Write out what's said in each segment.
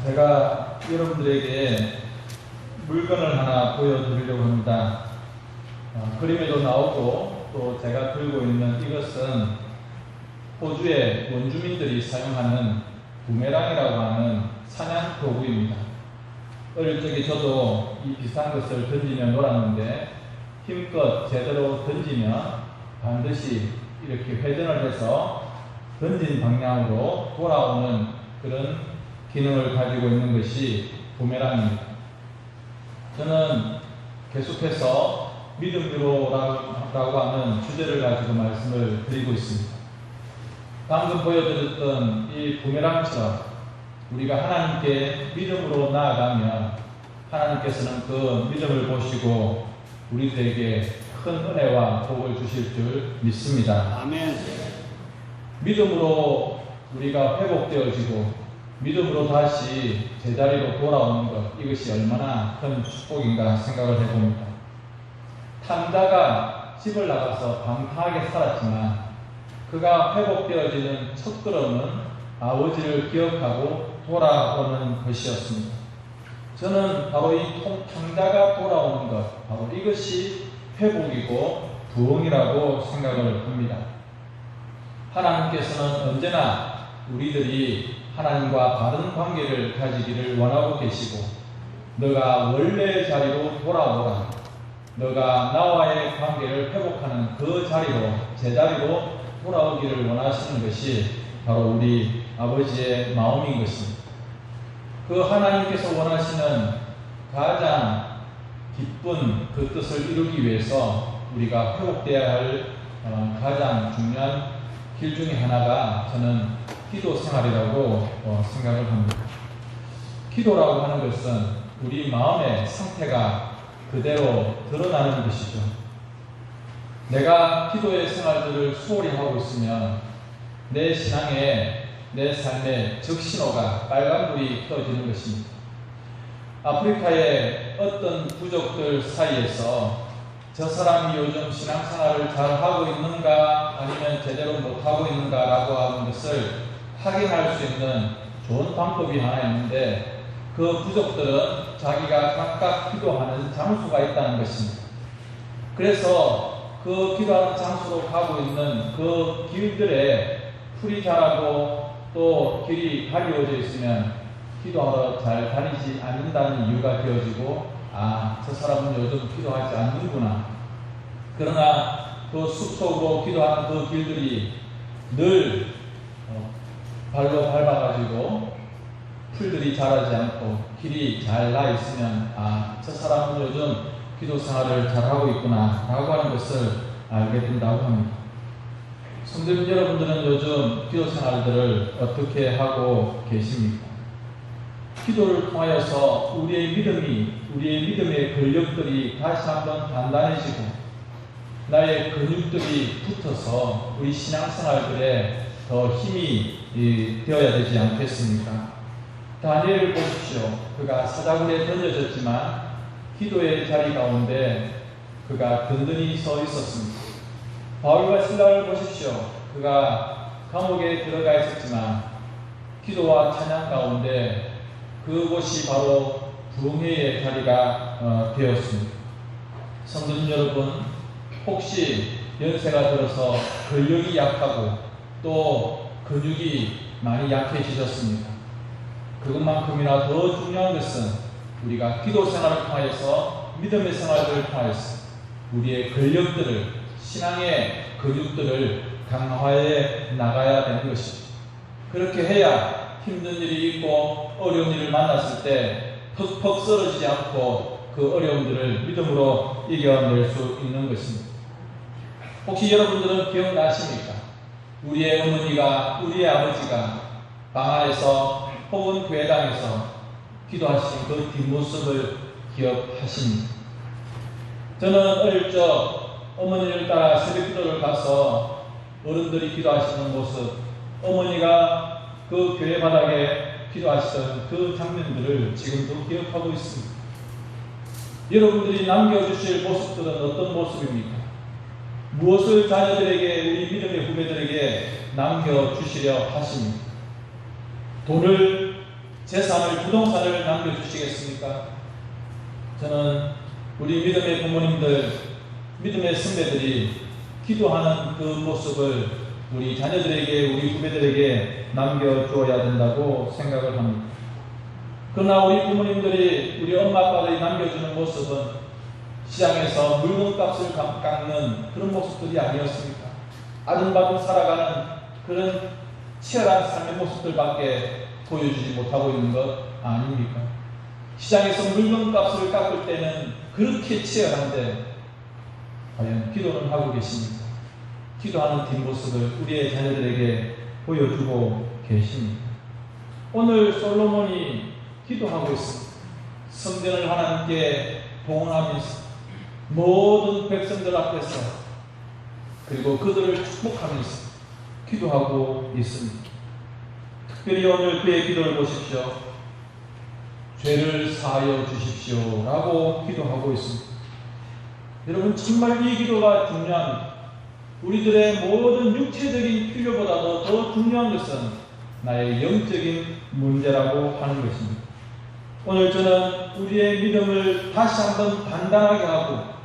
제가 여러분들에게 물건을 하나 보여드리려고 합니다. 그림에도 나오고 또 제가 들고 있는 이것은 호주의 원주민들이 사용하는 부메랑이라고 하는 사냥 도구입니다. 어릴 적에 저도 이 비슷한 것을 던지며 놀았는데 힘껏 제대로 던지면 반드시 이렇게 회전을 해서 던진 방향으로 돌아오는 그런 기능을 가지고 있는 것이 부메랑입니다. 저는 계속해서 믿음으로라고 하는 주제를 가지고 말씀을 드리고 있습니다. 방금 보여드렸던 이 부메랑처럼 우리가 하나님께 믿음으로 나아가면 하나님께서는 그 믿음을 보시고 우리들에게 큰 은혜와 복을 주실 줄 믿습니다. 아멘. 믿음으로 우리가 회복되어지고 믿음으로 다시 제자리로 돌아오는 것, 이것이 얼마나 큰 축복인가 생각을 해봅니다. 탐자가 집을 나가서 방탕하게 살았지만 그가 회복되어지는 첫 걸음은 아버지를 기억하고 돌아오는 것이었습니다. 저는 바로 이 탐자가 돌아오는 것, 바로 이것이 회복이고 부흥이라고 생각을 합니다. 하나님께서는 언제나 우리들이 하나님과 바른 관계를 가지기를 원하고 계시고, 너가 원래의 자리로 돌아오라, 너가 나와의 관계를 회복하는 그 자리로, 제자리로 돌아오기를 원하시는 것이 바로 우리 아버지의 마음인 것입니다. 그 하나님께서 원하시는 가장 기쁜 그 뜻을 이루기 위해서 우리가 회복되어야 할 가장 중요한 길 중에 하나가 저는 기도 생활이라고 생각을 합니다. 기도라고 하는 것은 우리 마음의 상태가 그대로 드러나는 것이죠. 내가 기도의 생활들을 수월히 하고 있으면 내 신앙에, 내 삶에 적신호가 빨간불이 켜지는 것입니다. 아프리카의 어떤 부족들 사이에서 저 사람이 요즘 신앙생활을 잘하고 있는가 아니면 제대로 못하고 있는가 라고 하는 것을 확인할 수 있는 좋은 방법이 하나 있는데, 그 부족들은 자기가 각각 기도하는 장소가 있다는 것입니다. 그래서 그 기도하는 장소로 가고 있는 그 길들에 풀이 자라고 또 길이 가리워져 있으면 기도하러 잘 다니지 않는다는 이유가 되어지고, 저 사람은 요즘 기도하지 않는구나. 그러나 그 숲속으로 기도하는 그 길들이 늘 발로 밟아가지고 풀들이 자라지 않고 길이 잘 나 있으면 저 사람은 요즘 기도 생활을 잘하고 있구나 라고 하는 것을 알게 된다고 합니다. 성도님 여러분들은 요즘 기도 생활들을 어떻게 하고 계십니까? 기도를 통하여서 우리의 믿음의 근력들이 다시 한번 단단해지고 나의 근육들이 붙어서 우리 신앙생활들에 더 힘이 되어야 되지 않겠습니까? 다니엘을 보십시오. 그가 사자굴에 던져졌지만 기도의 자리 가운데 그가 든든히 서 있었습니다. 바울과 실라를 보십시오. 그가 감옥에 들어가 있었지만 기도와 찬양 가운데 그곳이 바로 부흥회의 자리가 되었습니다. 성도님 여러분, 혹시 연세가 들어서 근력이 약하고 또 근육이 많이 약해지셨습니까? 그것만큼이나 더 중요한 것은 우리가 기도 생활을 통하여서, 믿음의 생활을 통하여서 우리의 근력들을, 신앙의 근육들을 강화해 나가야 되는 것입니다. 그렇게 해야 힘든 일이 있고 어려운 일을 만났을 때 퍽퍽 쓰러지지 않고 그 어려움들을 믿음으로 이겨낼 수 있는 것입니다. 혹시 여러분들은 기억나십니까? 우리의 어머니가, 우리의 아버지가 방 안에서 혹은 교회당에서 기도하신 그 뒷모습을 기억하십니까? 저는 어릴 적 어머니를 따라 새벽 기도를 가서 어른들이 기도하시는 모습, 어머니가 그 교회 바닥에 기도하시던 그 장면들을 지금도 기억하고 있습니다. 여러분들이 남겨주실 모습들은 어떤 모습입니까? 무엇을 자녀들에게, 우리 믿음의 후배들에게 남겨주시려 하십니까? 돈을, 재산을, 부동산을 남겨주시겠습니까? 저는 우리 믿음의 부모님들, 믿음의 선배들이 기도하는 그 모습을 우리 자녀들에게, 우리 후배들에게 남겨주어야 된다고 생각을 합니다. 그러나 우리 부모님들이, 우리 엄마 아빠들이 남겨주는 모습은 시장에서 물건값을 깎는 그런 모습들이 아니었습니까? 아등바등 살아가는 그런 치열한 삶의 모습들밖에 보여주지 못하고 있는 것 아닙니까? 시장에서 물건값을 깎을 때는 그렇게 치열한데 과연 기도는 하고 계십니까? 기도하는 뒷모습을 우리의 자녀들에게 보여주고 계십니까? 오늘 솔로몬이 기도하고 있습니다. 성전을 하나님께 봉헌하면서 모든 백성들 앞에서, 그리고 그들을 축복하면서 기도하고 있습니다. 특별히 오늘 그의 기도를 보십시오. 죄를 사하여 주십시오 라고 기도하고 있습니다. 여러분, 정말 이 기도가 중요합니다. 우리들의 모든 육체적인 필요보다도 더 중요한 것은 나의 영적인 문제라고 하는 것입니다. 오늘 저는 우리의 믿음을 다시 한번 단단하게 하고,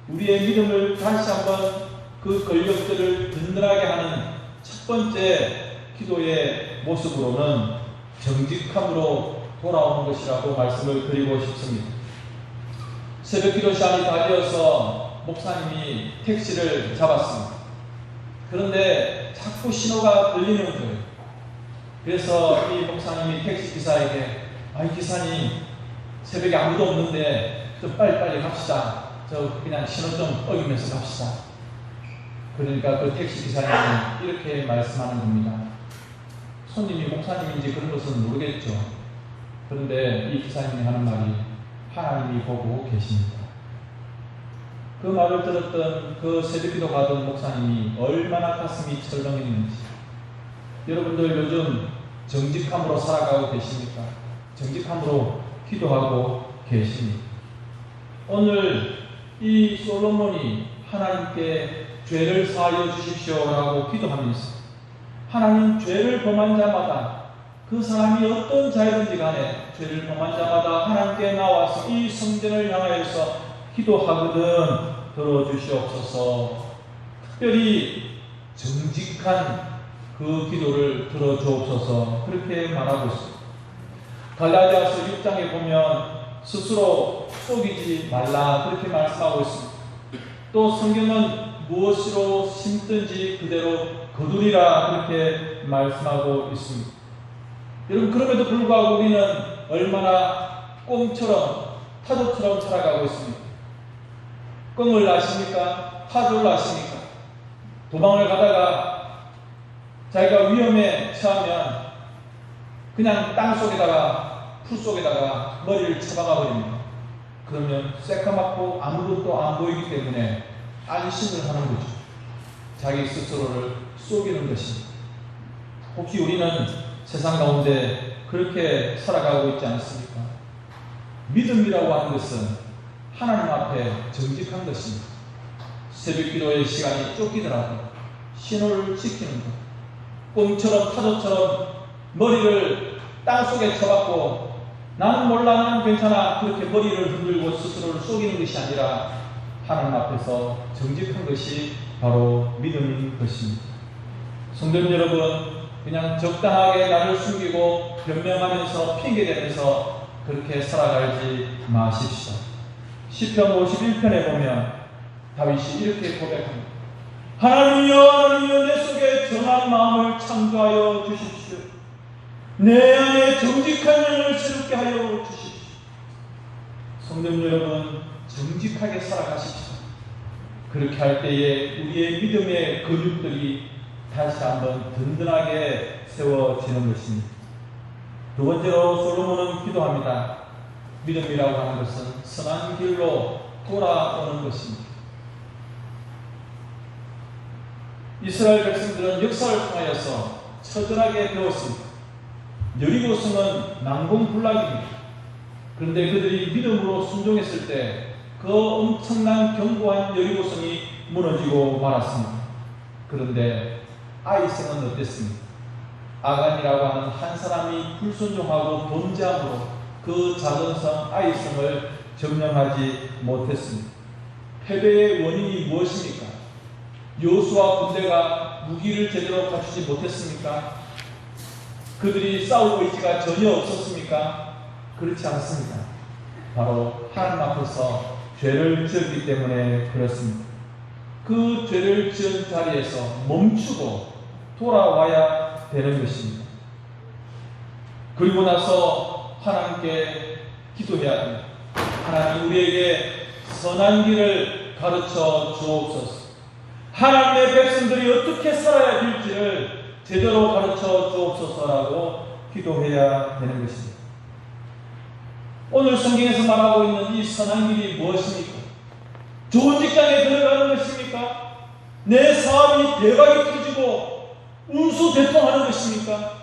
우리의 믿음을 다시 한번 그 권력들을 든든하게 하는 첫 번째 기도의 모습으로는 정직함으로 돌아오는 것이라고 말씀을 드리고 싶습니다. 새벽 기도 시간이 다 되어서 목사님이 택시를 잡았습니다. 그런데 자꾸 신호가 들리는 거예요. 그래서 이 목사님이 택시 기사에게, 아이 기사님, 새벽에 아무도 없는데 좀 빨리빨리 갑시다. 저 그냥 신호 좀 어기면서 갑시다. 그러니까 그 택시 기사님은 이렇게 말씀하는 겁니다. 손님이 목사님인지 그런 것은 모르겠죠. 그런데 이 기사님이 하는 말이 하나님이 보고 계십니다. 그 말을 들었던 그 새벽기도 가던 목사님이 얼마나 가슴이 철렁했는지. 여러분들 요즘 정직함으로 살아가고 계십니까? 정직함으로 기도하고 계십니까? 오늘 이 솔로몬이 하나님께 죄를 사하여 주십시오라고 기도하면서, 하나님, 죄를 범한 자마다, 그 사람이 어떤 자이든지 간에 죄를 범한 자마다 하나님께 나와서 이 성전을 향하여서 기도하거든 들어주시옵소서. 특별히 정직한 그 기도를 들어주옵소서. 그렇게 말하고 있습니다. 갈라디아서 6장에 보면 스스로 속이지 말라 그렇게 말씀하고 있습니다. 또 성경은 무엇으로 심든지 그대로 거두리라 그렇게 말씀하고 있습니다. 여러분, 그럼에도 불구하고 우리는 얼마나 꽁처럼, 타조처럼 살아가고 있습니까? 꽁을 아십니까? 타조를 아십니까? 도망을 가다가 자기가 위험에 처하면 그냥 땅 속에다가, 풀 속에다가 머리를 쳐박아 버립니다. 그러면 새까맣고 아무것도 안 보이기 때문에 안심을 하는 거죠. 자기 스스로를 속이는 것입니다. 혹시 우리는 세상 가운데 그렇게 살아가고 있지 않습니까? 믿음이라고 하는 것은 하나님 앞에 정직한 것입니다. 새벽 기도의 시간이 쫓기더라도 신호를 지키는 것, 꽁처럼 타조처럼 머리를 땅속에 쳐박고 나는 몰라, 나는 괜찮아, 그렇게 머리를 흔들고 스스로를 속이는 것이 아니라 하나님 앞에서 정직한 것이 바로 믿음인 것입니다. 성도 여러분, 그냥 적당하게 나를 숨기고 변명하면서 핑계대면서 그렇게 살아가지 마십시오. 시편 51편에 보면 다윗이 이렇게 고백합니다. 하나님이여, 하나님이여, 내 속에 정한 마음을 창조하여 주십시오. 내 안에 정직한 영을 새롭게 하여 주십시오. 성도 여러분, 정직하게 살아가십시오. 그렇게 할 때에 우리의 믿음의 근육들이 다시 한번 든든하게 세워지는 것입니다. 두 번째로 솔로몬은 기도합니다. 믿음이라고 하는 것은 선한 길로 돌아오는 것입니다. 이스라엘 백성들은 역사를 통하여서 처절하게 배웠습니다. 여리고성은 난공불락입니다. 그런데 그들이 믿음으로 순종했을 때 그 엄청난 견고한 여리고성이 무너지고 말았습니다. 그런데 아이성은 어땠습니까? 아간이라고 하는 한 사람이 불순종하고 범죄함으로 그 작은 성 아이성을 점령하지 못했습니다. 패배의 원인이 무엇입니까? 여호수아 군대가 무기를 제대로 갖추지 못했습니까? 그들이 싸울 의지가 전혀 없었습니까? 그렇지 않습니다. 바로 하나님 앞에서 죄를 지었기 때문에 그렇습니다. 그 죄를 지은 자리에서 멈추고 돌아와야 되는 것입니다. 그리고 나서 하나님께 기도해야 합니다. 하나님, 우리에게 선한 길을 가르쳐 주옵소서. 하나님의 백성들이 어떻게 살아야 될지를 제대로 가르쳐 주옵소서라고 기도해야 되는 것입니다. 오늘 성경에서 말하고 있는 이 선한 길이 무엇입니까? 좋은 직장에 들어가는 것입니까? 내 사업이 대박이 터지고 운수대통하는 것입니까?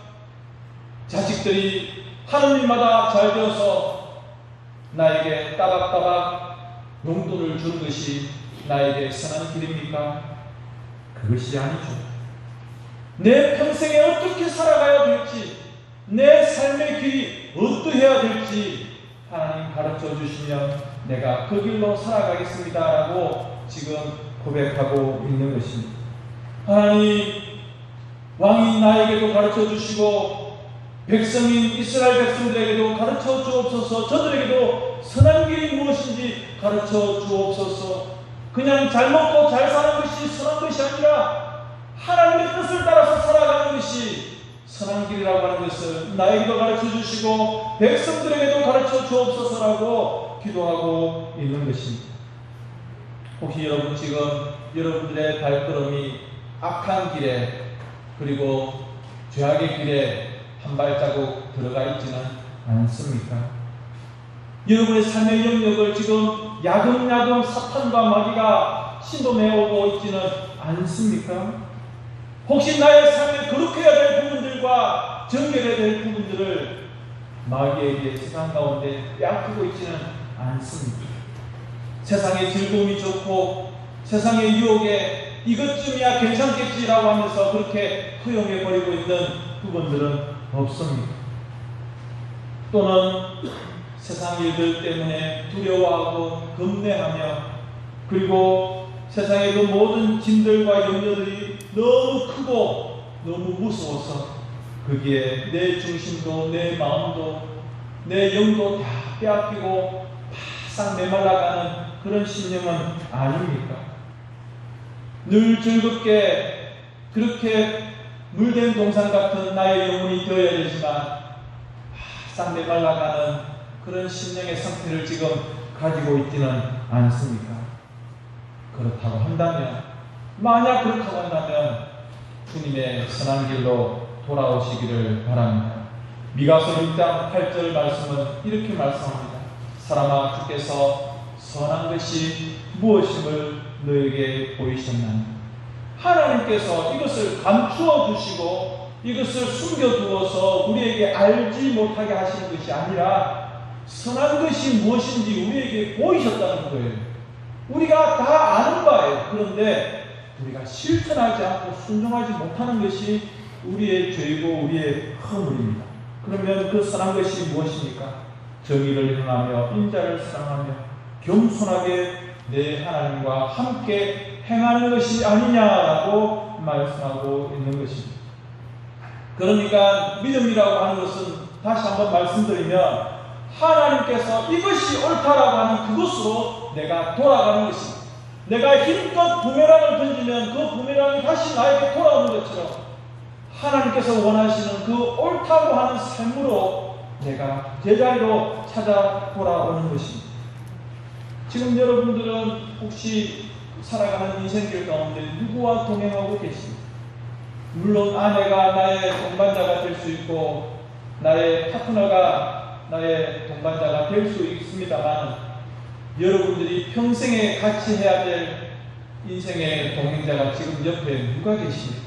자식들이 하는 일마다 잘 되어서 나에게 따박따박 용돈을 주는 것이 나에게 선한 길입니까? 그것이 아니죠. 내 평생에 어떻게 살아가야 될지, 내 삶의 길이 어떠해야 될지 하나님 가르쳐 주시면 내가 그 길로 살아가겠습니다 라고 지금 고백하고 있는 것입니다. 하나님, 왕인 나에게도 가르쳐 주시고 백성인 이스라엘 백성들에게도 가르쳐 주옵소서. 저들에게도 선한 길이 무엇인지 가르쳐 주옵소서. 그냥 잘 먹고 잘 사는 것이 선한 것이 아니라 하나님의 뜻을 따라서 살아가는 것이 선한 길이라고 하는 것을 나에게도 가르쳐 주시고 백성들에게도 가르쳐 주옵소서라고 기도하고 있는 것입니다. 혹시 여러분 지금 여러분들의 발걸음이 악한 길에 그리고 죄악의 길에 한 발자국 들어가 있지는 않습니까? 여러분의 삶의 영역을 지금 야금야금 사탄과 마귀가 신도매오고 있지는 않습니까? 혹시 나의 삶에 거룩해야 될 부분들과 정결해야 될 부분들을 마귀에게 세상 가운데 빼앗기고 있지는 않습니다. 세상의 즐거움이 좋고 세상의 유혹에 이것쯤이야 괜찮겠지라고 하면서 그렇게 허용해버리고 있는 부분들은 없습니다. 또는 세상 일들 때문에 두려워하고 겁내하며 그리고 세상의 그 모든 짐들과 염려들이 너무 크고 너무 무서워서 거기에 내 중심도 내 마음도 내 영도 다 빼앗기고 바싹 메말라가는 그런 심령은 아닙니까? 늘 즐겁게 그렇게 물된 동산 같은 나의 영혼이 되어야 되지만 바싹 메말라가는 그런 심령의 상태를 지금 가지고 있지는 않습니까? 그렇다고 한다면, 만약 그렇다고 한다면 주님의 선한 길로 돌아오시기를 바랍니다. 미가서 6장 8절 말씀은 이렇게 말씀합니다. 사람아, 주께서 선한 것이 무엇임을 너에게 보이셨나니. 하나님께서 이것을 감추어 주시고 이것을 숨겨두어서 우리에게 알지 못하게 하시는 것이 아니라 선한 것이 무엇인지 우리에게 보이셨다는 거예요. 우리가 다 아는 바예요. 그런데 우리가 실천하지 않고 순종하지 못하는 것이 우리의 죄이고 우리의 허물입니다. 그러면 그 선한 것이 무엇입니까? 정의를 행하며 인자를 사랑하며 겸손하게 내 하나님과 함께 행하는 것이 아니냐라고 말씀하고 있는 것입니다. 그러니까 믿음이라고 하는 것은 다시 한번 말씀드리면 하나님께서 이것이 옳다라고 하는 그것으로 내가 돌아가는 것입니다. 내가 힘껏 부메랑을 던지면 그 부메랑이 다시 나에게 돌아오는 것처럼 하나님께서 원하시는 그 옳다고 하는 삶으로 내가 제자리로 찾아 돌아오는 것입니다. 지금 여러분들은 혹시 살아가는 인생길 가운데 누구와 동행하고 계십니까? 물론 아내가 나의 동반자가 될 수 있고 나의 파트너가 나의 동반자가 될 수 있습니다만 여러분들이 평생에 같이 해야 될 인생의 동행자가 지금 옆에 누가 계십니까?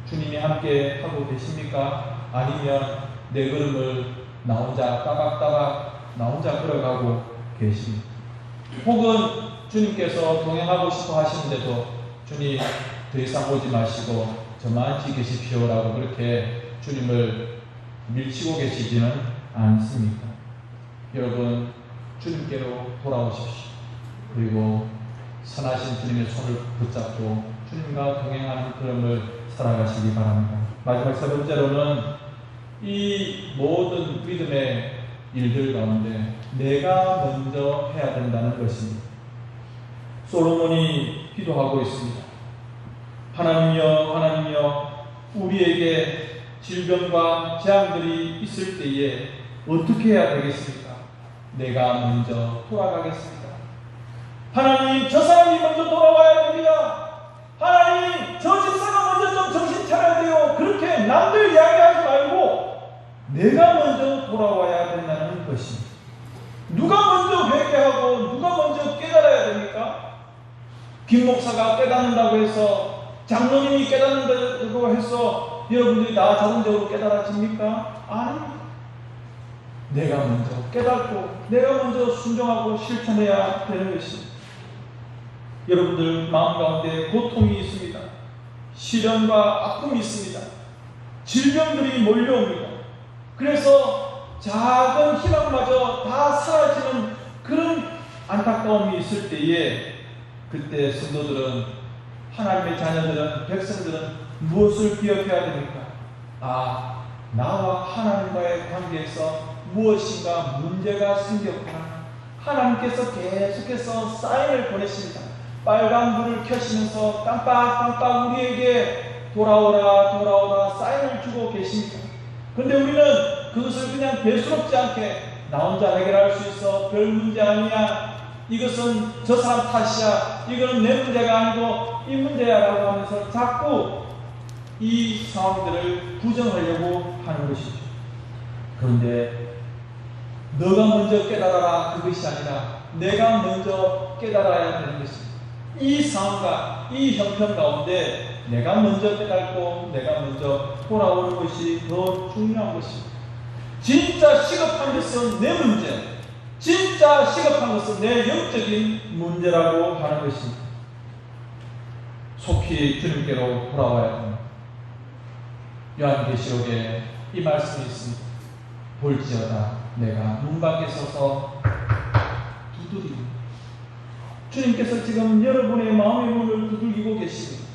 주님이 함께 하고 계십니까? 아니면 내 걸음을 나 혼자 따박따박 나 혼자 걸어가고 계십니까? 혹은 주님께서 동행하고 싶어 하시는데도 주님 더 이상 오지 마시고 저만 지키십시오라고 그렇게 주님을 밀치고 계시지는 않습니다. 여러분, 주님께로 돌아오십시오. 그리고 선하신 주님의 손을 붙잡고 주님과 동행하는 걸음을 살아가시기 바랍니다. 마지막 세 번째로는 이 모든 믿음의 일들 가운데 내가 먼저 해야 된다는 것입니다. 솔로몬이 기도하고 있습니다. 하나님이여, 하나님이여, 우리에게 질병과 재앙들이 있을 때에 어떻게 해야 되겠습니까? 내가 먼저 돌아가겠습니다. 하나님, 저 사람이 먼저 돌아와야 됩니다. 하나님, 저 집사가 먼저 좀 정신 차려야 돼요. 그렇게 남들 이야기하지 말고 내가 먼저 돌아와야 된다는 것입니다. 누가 먼저 회개하고 누가 먼저 깨달아야 됩니까? 김 목사가 깨닫는다고 해서, 장로님이 깨닫는다고 해서 여러분들이 다 자동적으로 깨달아집니까? 아닙니다. 내가 먼저 깨닫고 내가 먼저 순종하고 실천해야 되는 것입니다. 여러분들 마음 가운데 고통이 있습니다. 시련과 아픔이 있습니다. 질병들이 몰려옵니다. 그래서 작은 희망마저 다 사라지는 그런 안타까움이 있을 때에, 그때 성도들은, 하나님의 자녀들은, 백성들은 무엇을 기억해야 됩니까? 아, 나와 하나님과의 관계에서 무엇인가 문제가 생겼구나. 하나님께서 계속해서 사인을 보내십니다. 빨간 불을 켜시면서 깜빡깜빡 우리에게 돌아오라 돌아오라 사인을 주고 계십니다. 그런데 우리는 그것을 그냥 대수롭지 않게 나 혼자 해결할 수 있어, 별 문제 아니야, 이것은 저 사람 탓이야, 이거는 내 문제가 아니고 이 문제야 라고 하면서 자꾸 이 상황들을 부정하려고 하는 것이죠. 그런데 너가 먼저 깨달아라, 그것이 아니라 내가 먼저 깨달아야 되는 것입니다. 이 상황과 이 형편 가운데 내가 먼저 깨닫고 내가 먼저 돌아오는 것이 더 중요한 것입니다. 진짜 시급한 것은 내 문제, 진짜 시급한 것은 내 영적인 문제라고 하는 것입니다. 속히 주님께로 돌아와야 합니다. 요한계시록에 이 말씀이 있습니다. 볼지어다 내가 문 밖에 서서 두드립니다. 주님께서 지금 여러분의 마음의 문을 두들기고 계십니다.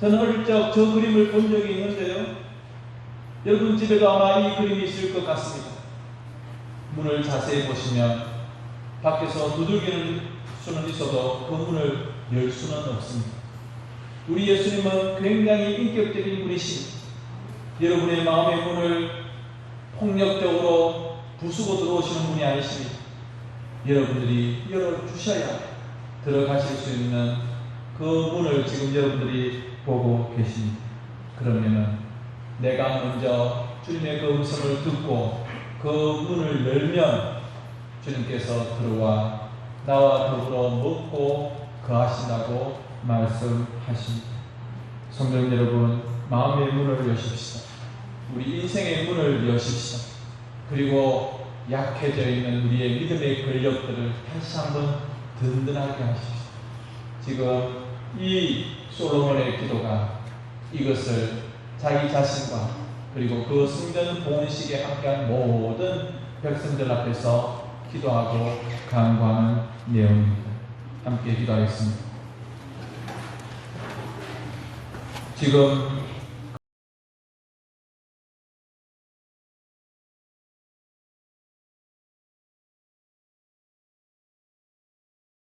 저는 어릴 적 저 그림을 본 적이 있는데요, 여러분 집에도 아마 이 그림이 있을 것 같습니다. 문을 자세히 보시면 밖에서 두들기는 수는 있어도 그 문을 열 수는 없습니다. 우리 예수님은 굉장히 인격적인 분이십니다. 여러분의 마음의 문을 폭력적으로 부수고 들어오시는 분이 아니십니다. 여러분들이 열어주셔야 들어가실 수 있는 그 문을 지금 여러분들이 보고 계십니다. 그러면은 내가 먼저 주님의 그 음성을 듣고 그 문을 열면 주님께서 들어와 나와 더불어 먹고 거하신다고 말씀하십니다. 성도 여러분, 마음의 문을 여십시다. 우리 인생의 문을 여십시다. 그리고 약해져 있는 우리의 믿음의 권력들을 다시 한번 든든하게 하십시오. 지금 이 솔로몬의 기도가 이것을 자기 자신과 그리고 그 성전 봉헌식에 함께한 모든 백성들 앞에서 기도하고 간구하는 내용입니다. 함께 기도하겠습니다. 지금